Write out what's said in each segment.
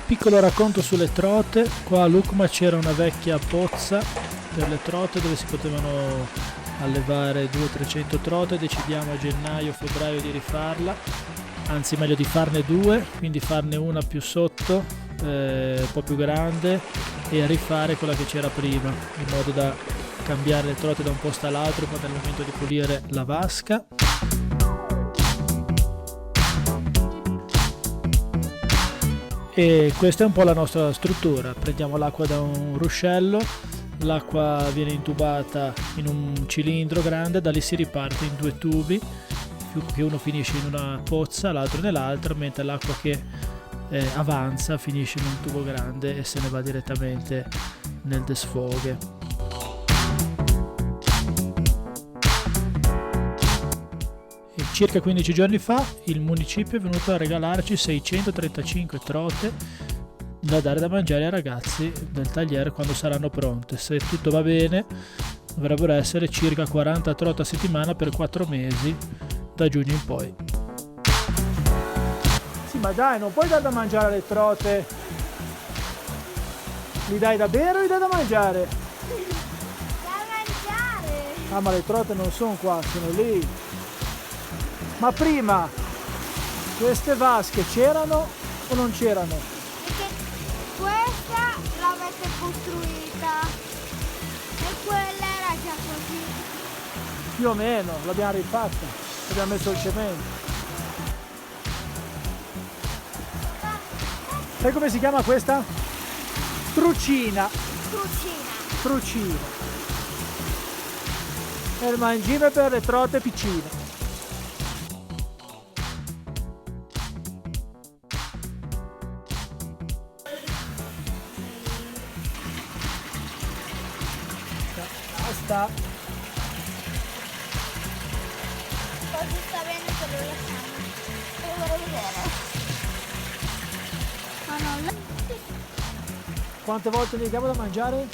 Piccolo racconto sulle trote. Qua a Lucma c'era una vecchia pozza per le trote dove si potevano allevare 200-300 trote. Decidiamo a gennaio-febbraio di rifarla, anzi meglio di farne due, quindi farne una più sotto, un po' più grande, e rifare quella che c'era prima, in modo da cambiare le trote da un posto all'altro quando è il momento di pulire la vasca. E questa è un po' la nostra struttura. Prendiamo l'acqua da un ruscello, l'acqua viene intubata in un cilindro grande, da lì si riparte in due tubi, che uno finisce in una pozza, l'altro nell'altra, mentre l'acqua che avanza finisce in un tubo grande e se ne va direttamente nel desfoghe. E circa 15 giorni fa il municipio è venuto a regalarci 635 trote da dare da mangiare ai ragazzi del tagliere quando saranno pronte. Se tutto va bene dovrebbero essere circa 40 trote a settimana per 4 mesi, da giugno in poi. Sì, ma dai, non puoi dare da mangiare alle trote. Li dai da bere o li dai da mangiare? Da mangiare! Ah, ma le trote non sono qua, sono lì. Ma prima queste vasche c'erano o non c'erano? Perché questa l'avete costruita e quella era già così. Più o meno, l'abbiamo rifatta, abbiamo messo il cemento. Sai come si chiama questa? Struccina. Cucina. Struccina. È il mangime per le trote piccine. Basta. Così sta bene che lo lasciamo. Lo vorrei vedere. Ma non. Quante volte ne diamo da mangiare?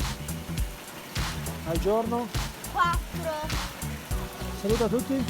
Al giorno? 4. Saluta a tutti.